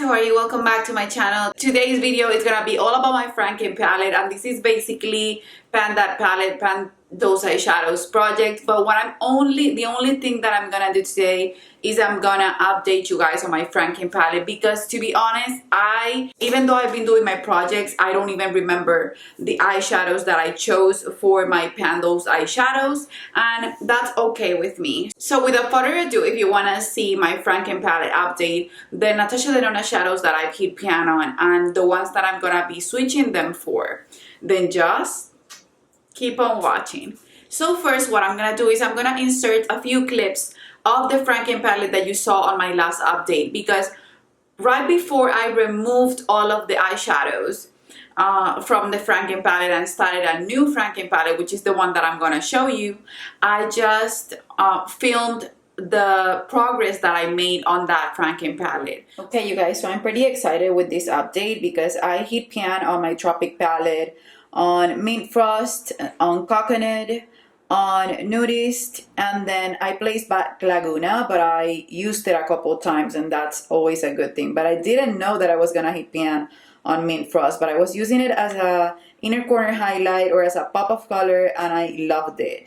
how are you? Welcome back to my channel. Today's video is gonna be all about my Frankenpalette, and this is basically Pan That Palette, Pan Those Eyeshadows project. But the only thing that I'm gonna do today is I'm gonna update you guys on my Frankenpalette, because to be honest, even though I've been doing my projects, I don't even remember the eyeshadows that I chose for my Pan Those Eyeshadows, and that's okay with me. So without further ado, if you wanna see my Frankenpalette update, the Natasha Denona shadows that I've hit pan on and the ones that I'm gonna be switching them for, then just keep on watching. So first, what I'm gonna do is I'm gonna insert a few clips of the Frankenpalette that you saw on my last update, because right before I removed all of the eyeshadows from the Frankenpalette and started a new Frankenpalette, which is the one that I'm gonna show you, I just filmed the progress that I made on that Frankenpalette. Okay, you guys, so I'm pretty excited with this update because I hit pan on my Tropic palette, on Mint Frost, on Coconut, on Nudist, and then I placed back Laguna, but I used it a couple times and that's always a good thing. But I didn't know that I was gonna hit pan on Mint Frost, but I was using it as a inner corner highlight or as a pop of color, and I loved it.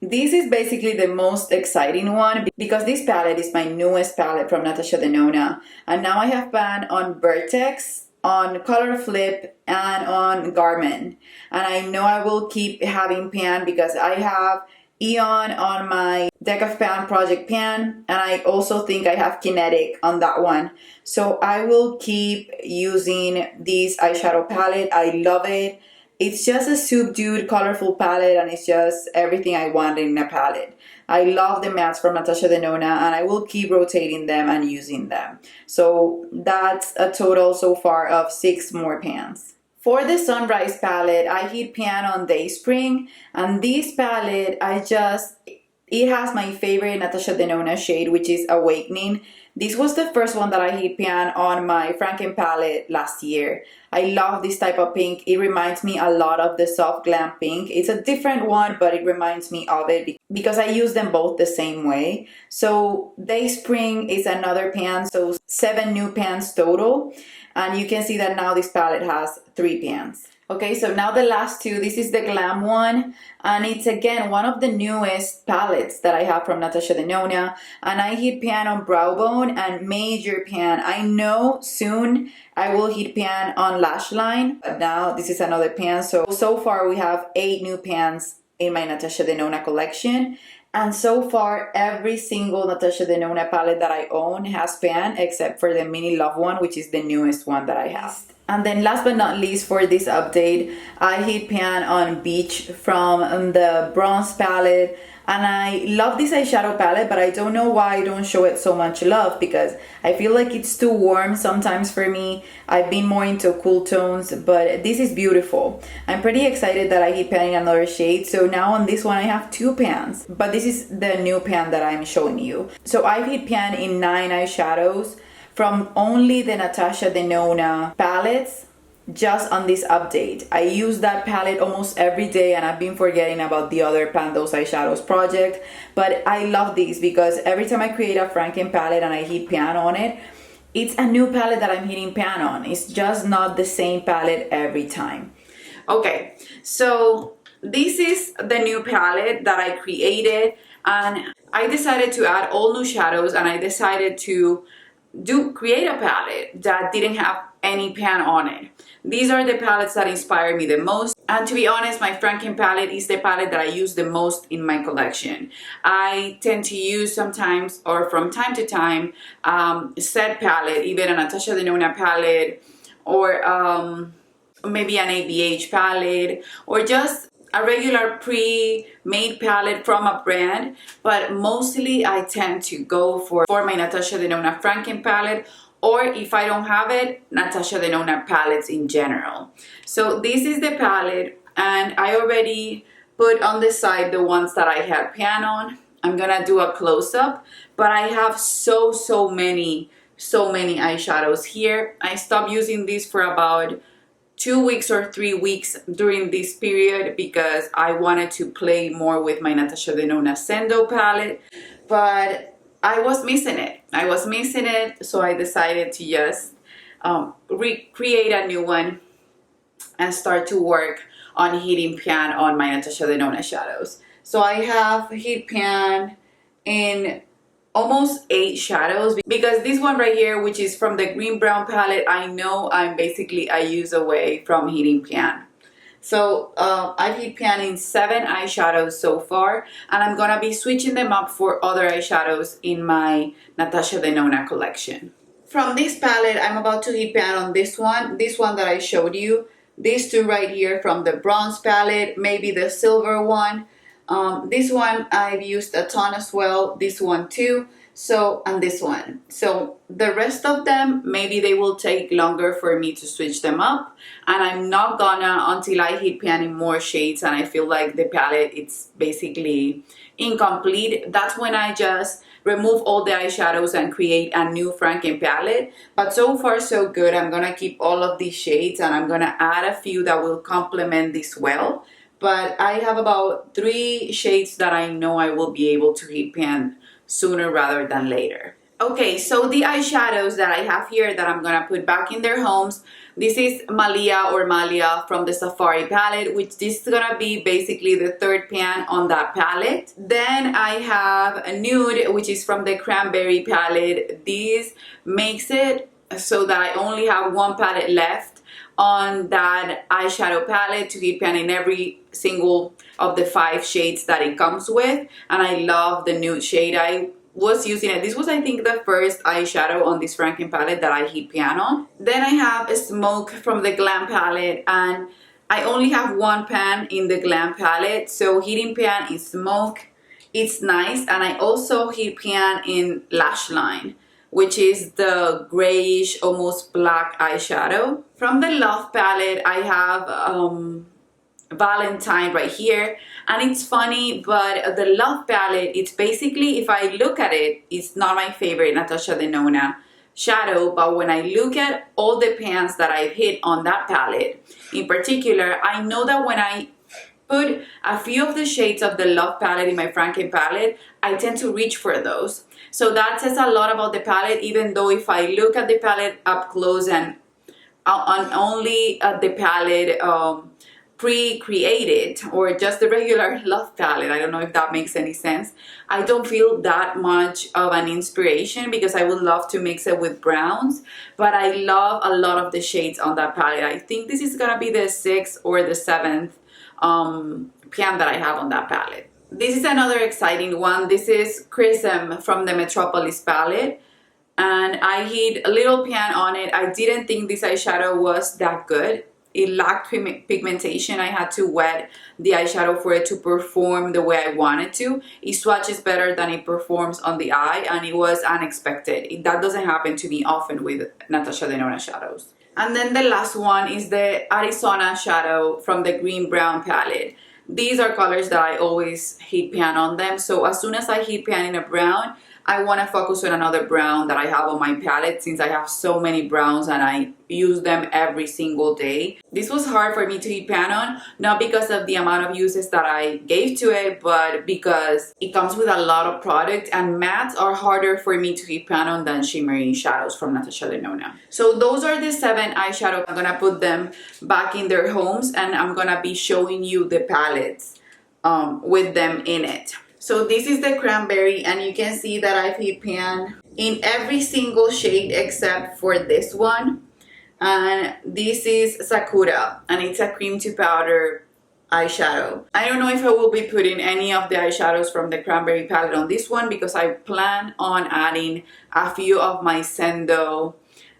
This is basically the most exciting one because this palette is my newest palette from Natasha Denona, and now I have pan on Vertex, on Color Flip, and on Garment, and I know I will keep having pan because I have Eon on my Deck of Pan project pan, and I also think I have Kinetic on that one, so I will keep using this eyeshadow palette. I love it. It's just a subdued, colorful palette, and it's just everything I want in a palette. I love the mattes from Natasha Denona, and I will keep rotating them and using them. So that's a total so far of 6 more pans. For the Sunrise palette, I hit pan on Dayspring, and this palette, it has my favorite Natasha Denona shade, which is Awakening. This was the first one that I hit pan on my Frankenpalette last year. I love this type of pink. It reminds me a lot of the Soft Glam pink. It's a different one, but it reminds me of it because I use them both the same way. So Dayspring is another pan, so 7 new pans total. And you can see that now this palette has 3 pans. Okay, so now the last two. This is the Glam one, and it's again one of the newest palettes that I have from Natasha Denona, and I hit pan on Brow Bone and Major Pan. I know soon I will hit pan on Lash Line, but now this is another pan. So far we have 8 new pans in my Natasha Denona collection, and so far every single Natasha Denona palette that I own has pan except for the Mini Love one, which is the newest one that I have. And then last but not least, for this update, I hit pan on Beach from the Bronze palette, and I love this eyeshadow palette, but I don't know why I don't show it so much love, because I feel like it's too warm sometimes for me. I've been more into cool tones, but this is beautiful. I'm pretty excited that I hit pan in another shade, so now on this one I have 2 pans, but this is the new pan that I'm showing you. So I've hit pan in 9 eyeshadows from only the Natasha Denona palettes just on this update. I use that palette almost every day, and I've been forgetting about the other Pan Those Eyeshadows project, but I love these because every time I create a Frankenpalette and I hit pan on it, it's a new palette that I'm hitting pan on. It's just not the same palette every time. Okay, so this is the new palette that I created, and I decided to add all new shadows, and I decided to create a palette that didn't have any pan on it. These are the palettes that inspired me the most, and to be honest, my Frankenpalette is the palette that I use the most in my collection. I tend to use sometimes, or from time to time, set palette, even a Natasha Denona palette, or maybe an ABH palette, or just a regular pre-made palette from a brand, but mostly I tend to go for my Natasha Denona Frankenpalette, or if I don't have it, Natasha Denona palettes in general. So this is the palette, and I already put on the side the ones that I had pan on. I'm gonna do a close-up, but I have so many eyeshadows here. I stopped using these for about 2 weeks or 3 weeks during this period because I wanted to play more with my Natasha Denona Sendo palette. But I was missing it. So I decided to just recreate a new one and start to work on heating pan on my Natasha Denona shadows. So I have heat pan in almost 8 shadows, because this one right here, which is from the green brown palette, I know I'm basically a use away from heating pan. So I've heat pan in 7 eyeshadows so far, and I'm gonna be switching them up for other eyeshadows in my Natasha Denona collection. From this palette, I'm about to heat pan on this one that I showed you, these two right here from the bronze palette, maybe the silver one. This one I've used a ton as well, this one too, so, and this one. So the rest of them, maybe they will take longer for me to switch them up, and I'm not gonna until I heat pan in more shades and I feel like the palette, it's basically incomplete. That's when I just remove all the eyeshadows and create a new Frankenpalette. But so far so good. I'm gonna keep all of these shades and I'm gonna add a few that will complement this well. But I have about 3 shades that I know I will be able to heat pan sooner rather than later. Okay, so the eyeshadows that I have here that I'm gonna put back in their homes, this is Malia from the Safari palette, which this is gonna be basically the 3rd pan on that palette. Then I have a nude, which is from the Cranberry palette. This makes it so that I only have 1 palette left on that eyeshadow palette to heat pan in every single of the 5 shades that it comes with, and I love the nude shade. I was using it. This was, I think, the first eyeshadow on this Frankenpalette that I heat pan on. Then I have a Smoke from the Glam palette, and I only have 1 pan in the Glam palette, so heating pan in Smoke, it's nice. And I also heat pan in Lash Line, which is the grayish, almost black eyeshadow. From the Love palette, I have Valentine right here, and it's funny, but the Love palette, it's basically, if I look at it, it's not my favorite Natasha Denona shadow, but when I look at all the pans that I've hit on that palette in particular, I know that when I put a few of the shades of the Love palette in my Frankenpalette, I tend to reach for those. So that says a lot about the palette, even though if I look at the palette up close and on only at the palette pre-created, or just the regular Love palette, I don't know if that makes any sense, I don't feel that much of an inspiration, because I would love to mix it with browns, but I love a lot of the shades on that palette. I think this is gonna be the 6th or the 7th pan that I have on that palette. This is another exciting one. This is Chrism from the Metropolis palette, and I hit a little pan on it. I didn't think this eyeshadow was that good. It lacked pigmentation. I had to wet the eyeshadow for it to perform the way I wanted to. It swatches better than it performs on the eye, and it was unexpected. That doesn't happen to me often with Natasha Denona shadows. And then the last one is the Arizona shadow from the Green Brown palette. These are colors that I always heat pan on them. So as soon as I heat pan in a brown, I want to focus on another brown that I have on my palette, since I have so many browns and I use them every single day. This was hard for me to heat pan on, not because of the amount of uses that I gave to it, but because it comes with a lot of product, and mattes are harder for me to heat pan on than shimmery shadows from Natasha Denona. So those are the 7 eyeshadows. I'm gonna put them back in their homes, and I'm gonna be showing you the palettes with them in it. So this is the Cranberry, and you can see that I've heat pan in every single shade except for this one. And this is Sakura, and it's a cream to powder eyeshadow. I don't know if I will be putting any of the eyeshadows from the Cranberry palette on this one, because I plan on adding a few of my Sendo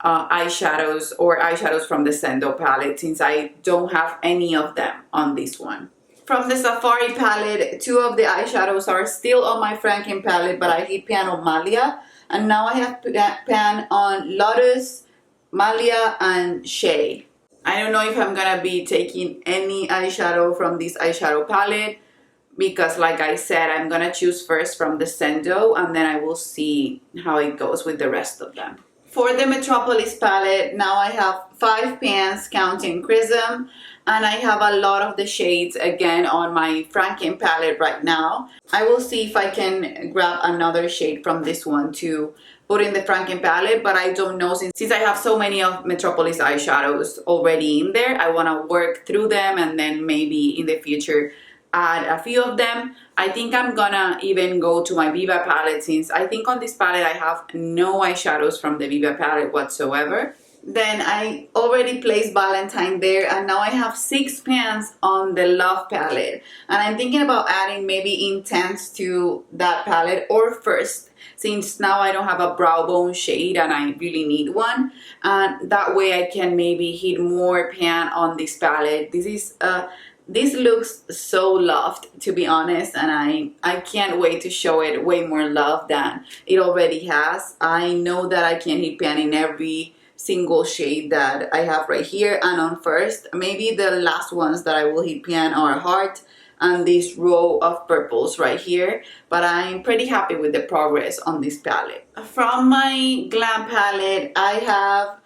eyeshadows, or eyeshadows from the Sendo palette, since I don't have any of them on this one. From the Safari palette, 2 of the eyeshadows are still on my Frankenpalette, but I heat pan on Malia. And now I have pan on Lotus, Malia, and Shea. I don't know if I'm gonna be taking any eyeshadow from this eyeshadow palette, because like I said, I'm gonna choose first from the Sendo, and then I will see how it goes with the rest of them. For the Metropolis palette, now I have 5 pans counting Chrism, and I have a lot of the shades again on my Frankenpalette right now. I will see if I can grab another shade from this one to put in the Frankenpalette, but I don't know, since I have so many of Metropolis eyeshadows already in there. I want to work through them and then maybe in the future add a few of them. I think I'm gonna even go to my Viva palette, since I think on this palette I have no eyeshadows from the Viva palette whatsoever. Then I already placed Valentine there, and now I have 6 pans on the Love palette, and I'm thinking about adding maybe Intense to that palette, or First, since now I don't have a brow bone shade and I really need one, and that way I can maybe hit more pan on this palette. This looks so loved, to be honest, and I can't wait to show it way more love than it already has. I know that I can hit pan in every single shade that I have right here and on First. Maybe the last ones that I will hit pan are Heart and this row of purples right here, but I'm pretty happy with the progress on this palette. From my Glam palette, I have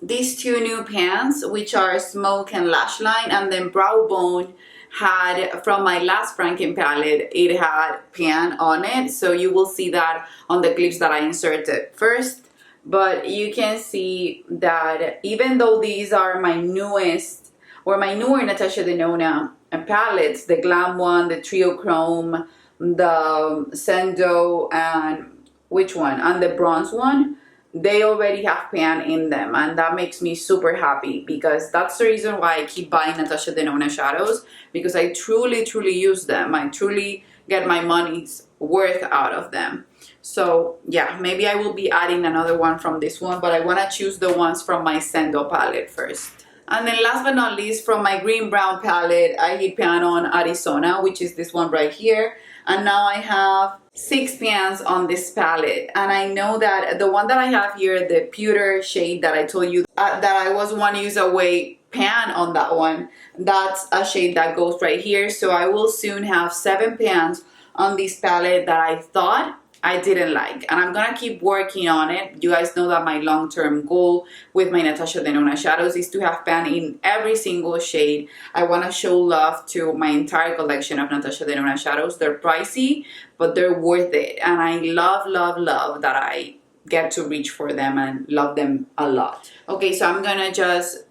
these 2 new pans, which are Smoke and Lash Line, and then Brow Bone had, from my last Frankenpalette, it had pan on it, so you will see that on the clips that I inserted first. But you can see that even though these are my newest, or my newer Natasha Denona palettes, the Glam one, the Trio Chrome, the Sendo, and which one? And the bronze one, they already have pan in them, and that makes me super happy, because that's the reason why I keep buying Natasha Denona shadows, because I truly use them. I truly get my money's worth out of them. So yeah, maybe I will be adding another one from this one, but I want to choose the ones from my Sendo palette first. And then last but not least, from my green brown palette, I hit pan on Arizona, which is this one right here. And now I have 6 pans on this palette, and I know that the one that I have here, the pewter shade that I told you that I was 1 use away pan on that one, that's a shade that goes right here. So I will soon have 7 pans on this palette that I thought I didn't like, and I'm gonna keep working on it. You guys know that my long-term goal with my Natasha Denona shadows is to have pan in every single shade. I want to show love to my entire collection of Natasha Denona shadows. They're pricey, but they're worth it, and I love that I get to reach for them and love them a lot. Okay, so I'm gonna just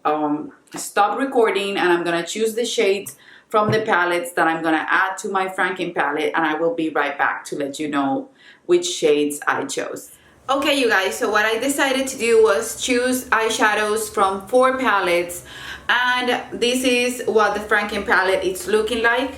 stop recording, and I'm gonna choose the shades from the palettes that I'm gonna add to my Frankenpalette, and I will be right back to let you know which shades I chose. Okay, you guys, so what I decided to do was choose eyeshadows from 4 palettes, and this is what the Frankenpalette is looking like.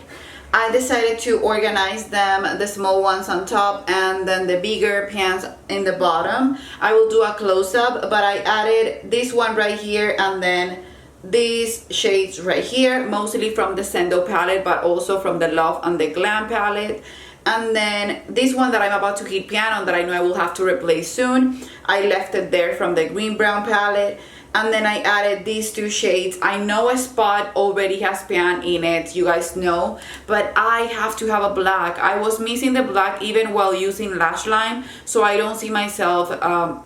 I decided to organize them, the small ones on top and then the bigger pans in the bottom. I will do a close-up, but I added this one right here and then these shades right here, mostly from the Sendo palette, but also from the Love and the Glam palette. And then this one that I'm about to hit pan on, that I know I will have to replace soon, I left it there from the green brown palette. And then I added these 2 shades. I know a spot already has pan in it, you guys know, but I have to have a black. I was missing the black even while using Lash Line, so I don't see myself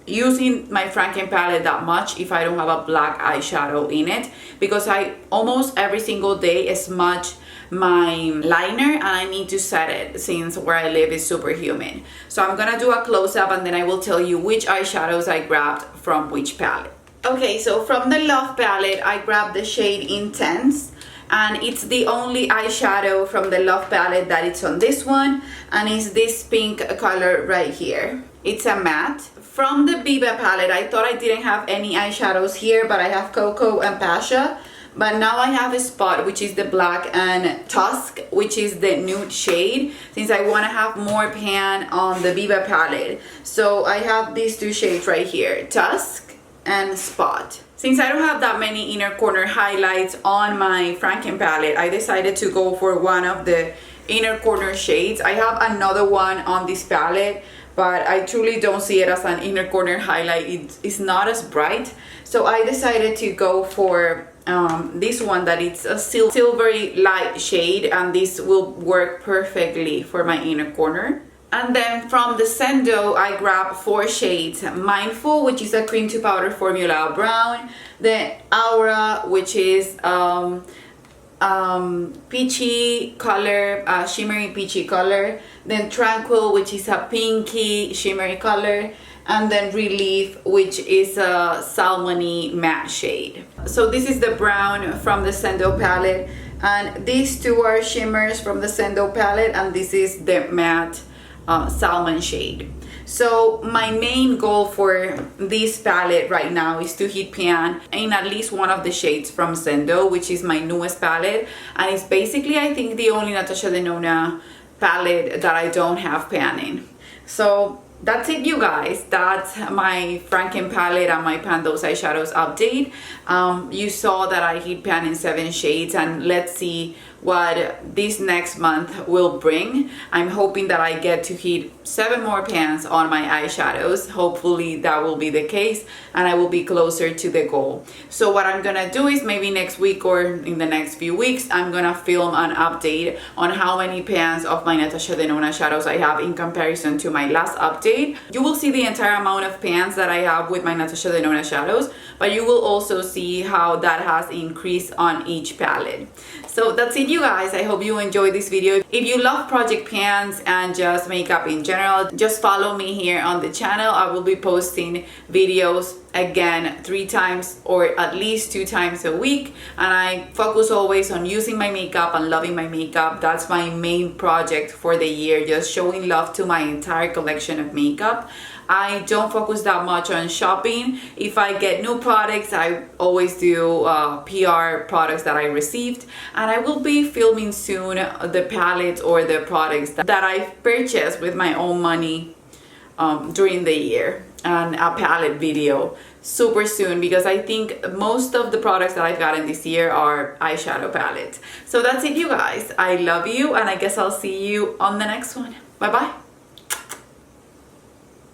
using my Frankenpalette that much if I don't have a black eyeshadow in it, because I almost every single day smudge my liner and I need to set it, since where I live is super humid. So I'm gonna do a close-up and then I will tell you which eyeshadows I grabbed from which palette. Okay, so from the Love palette, I grabbed the shade Intense, and it's the only eyeshadow from the Love palette that it's on this one, and it's this pink color right here. It's a matte. From the Viva palette, I thought I didn't have any eyeshadows here, but I have Cocoa and Pasha. But now I have a spot, which is the black, and Tusk, which is the nude shade, since I want to have more pan on the Viva palette. So I have these 2 shades right here, Tusk and Spot. Since I don't have that many inner corner highlights on my Frankenpalette, I decided to go for one of the inner corner shades. I have another one on this palette, but I truly don't see it as an inner corner highlight. It's not as bright, so I decided to go for this one, that it's a silvery light shade, and this will work perfectly for my inner corner. And then from the Sendo, I grabbed 4 shades. Mindful, which is a cream to powder formula brown. The Aura, which is peachy color, shimmery peachy color, then Tranquil, which is a pinky shimmery color, and then Relief, which is a salmony matte shade. So this is the brown from the Sendo palette, and these two are shimmers from the Sendo palette, and this is the matte salmon shade. So my main goal for this palette right now is to hit pan in at least one of the shades from Sendo, which is my newest palette, and it's basically, I think, the only Natasha Denona palette that I don't have pan in. So that's it, you guys. That's my Frankenpalette and my Pan Those Eyeshadows update. You saw that I hit pan in 7 shades, and let's see what this next month will bring. I'm hoping that I get to hit 7 more pans on my eyeshadows. Hopefully that will be the case, and I will be closer to the goal. So what I'm gonna do is maybe next week or in the next few weeks, I'm gonna film an update on how many pans of my Natasha Denona shadows I have in comparison to my last update. You will see the entire amount of pans that I have with my Natasha Denona shadows, but you will also see how that has increased on each palette. So that's it, you guys. I hope you enjoyed this video. If you love project pans and just makeup in general, just follow me here on the channel. I will be posting videos again 3 times or at least 2 times a week, and I focus always on using my makeup and loving my makeup. That's my main project for the year, just showing love to my entire collection of makeup. I don't focus that much on shopping. If I get new products, I always do PR products that I received, and I will be filming soon the palettes or the products that I've purchased with my own money during the year, and a palette video super soon, because I think most of the products that I've gotten this year are eyeshadow palettes. So that's it, you guys. I love you, and I guess I'll see you on the next one. Bye bye.